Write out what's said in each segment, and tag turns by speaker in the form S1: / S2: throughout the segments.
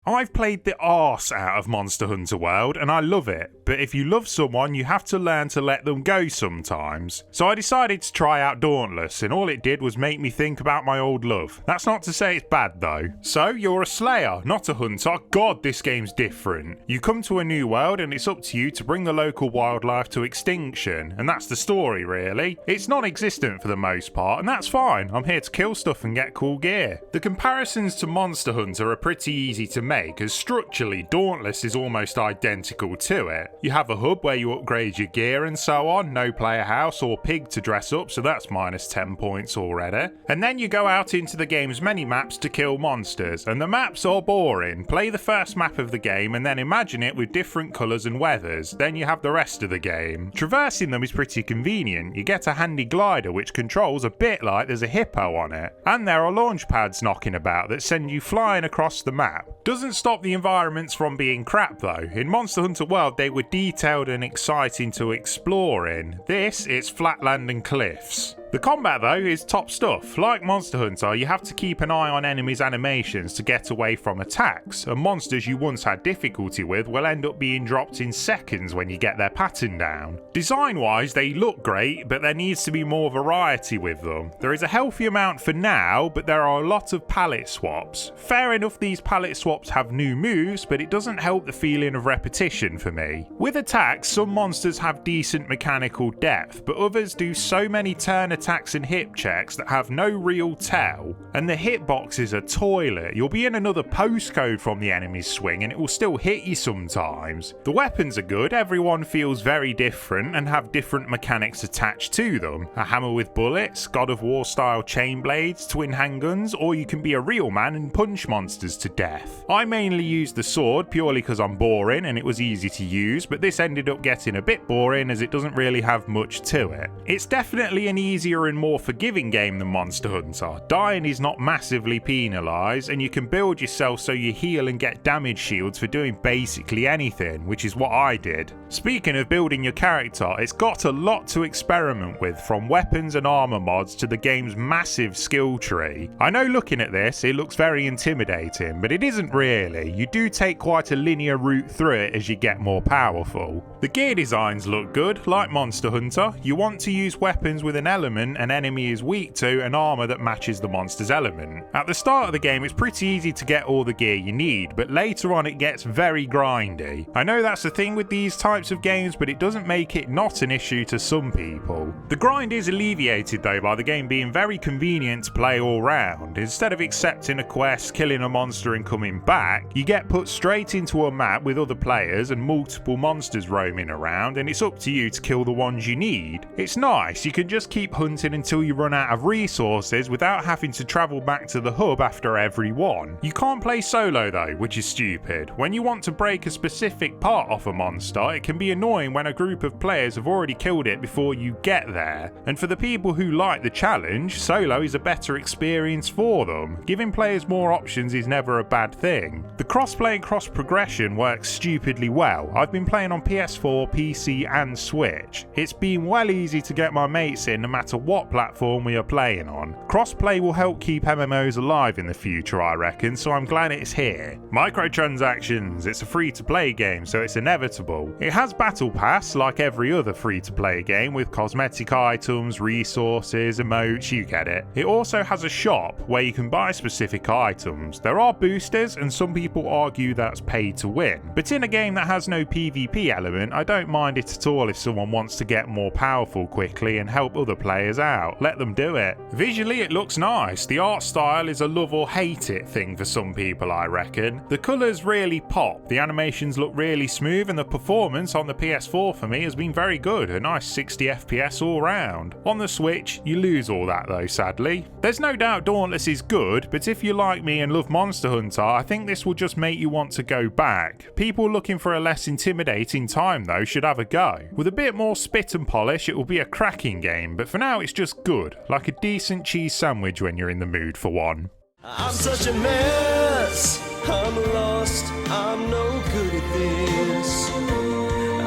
S1: I've played the arse out of Monster Hunter World and I love it, but if you love someone you have to learn to let them go sometimes. So I decided to try out Dauntless and all it did was make me think about my old love. That's not to say it's bad though. So you're a slayer, not a hunter. God, this game's different. You come to a new world and it's up to you to bring the local wildlife to extinction, and that's the story really. It's non-existent for the most part and that's fine. I'm here to kill stuff and get cool gear. The comparisons to Monster Hunter are pretty easy to make as structurally Dauntless is almost identical to it. You have a hub where you upgrade your gear and so on, no player house or pig to dress up, so that's minus 10 points already. And then you go out into the game's many maps to kill monsters, and the maps are boring. Play the first map of the game and then imagine it with different colours and weathers, then you have the rest of the game. Traversing them is pretty convenient. You get a handy glider which controls a bit like there's a hippo on it, and there are launch pads knocking about that send you flying across the map. Doesn't stop the environments from being crap though. In Monster Hunter World they were detailed and exciting to explore in. This, it's flatland and cliffs. The combat though is top stuff. Like Monster Hunter, you have to keep an eye on enemies' animations to get away from attacks, and monsters you once had difficulty with will end up being dropped in seconds when you get their pattern down. Design wise they look great, but there needs to be more variety with them. There is a healthy amount for now, but there are a lot of palette swaps. Fair enough, these palette swaps have new moves, but it doesn't help the feeling of repetition for me. With attacks, some monsters have decent mechanical depth, but others do so many turn attacks and hip checks that have no real tell, and the hitbox is a toilet. You'll be in another postcode from the enemy's swing and it will still hit you sometimes. The weapons are good, everyone feels very different and have different mechanics attached to them. A hammer with bullets, God of War style chain blades, twin handguns, or you can be a real man and punch monsters to death. I mainly used the sword purely because I'm boring and it was easy to use, but this ended up getting a bit boring as it doesn't really have much to it. It's definitely an easier and more forgiving game than Monster Hunter. Dying is not massively penalised and you can build yourself so you heal and get damage shields for doing basically anything, which is what I did. Speaking of building your character, it's got a lot to experiment with, from weapons and armour mods to the game's massive skill tree. I know looking at this it looks very intimidating, but it isn't really. You do take quite a linear route through it as you get more powerful. The gear designs look good, like Monster Hunter. You want to use weapons with an element an enemy is weak to and armour that matches the monster's element. At the start of the game it's pretty easy to get all the gear you need, but later on it gets very grindy. I know that's the thing with these types of games, but it doesn't make it not an issue to some people. The grind is alleviated though by the game being very convenient to play all round. Instead of accepting a quest, killing a monster and coming back, you get put straight into a map with other players and multiple monsters roaming around, and it's up to you to kill the ones you need. It's nice, you can just keep hunting until you run out of resources without having to travel back to the hub after every one. You can't play solo though, which is stupid. When you want to break a specific part off a monster, it can be annoying when a group of players have already killed it before you get there. And for the people who like the challenge, solo is a better experience for them. Giving players more options is never a bad thing. The crossplay and cross progression works stupidly well. I've been playing on PS4, PC and Switch. It's been well easy to get my mates in no matter what platform we are playing on. Crossplay will help keep MMOs alive in the future, I reckon, so I'm glad it's here. Microtransactions, it's a free-to-play game, so it's inevitable. It has Battle Pass, like every other free-to-play game, with cosmetic items, resources, emotes, you get it. It also has a shop where you can buy specific items. There are boosters, and some people argue that's pay to win. But in a game that has no PvP element, I don't mind it at all if someone wants to get more powerful quickly and help other players out. Let them do it. Visually it looks nice. The art style is a love or hate it thing for some people, I reckon. The colours really pop, the animations look really smooth, and the performance on the PS4 for me has been very good, a nice 60 FPS all round. On the Switch you lose all that though, sadly. There's no doubt Dauntless is good, but if you like me and love Monster Hunter, I think this will just make you want to go back. People looking for a less intimidating time though should have a go. With a bit more spit and polish it will be a cracking game, but for now it's just good, like a decent cheese sandwich when you're in the mood for one.
S2: I'm such a mess, I'm lost, I'm no good at this.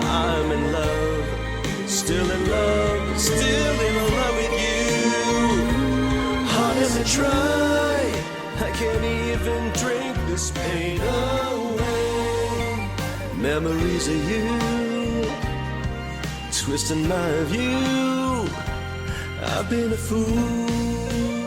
S2: I'm in love, still in love, still in love with you. Hard as I try, I can't even drink this pain away. Memories of you, twisting my view. I've been a fool.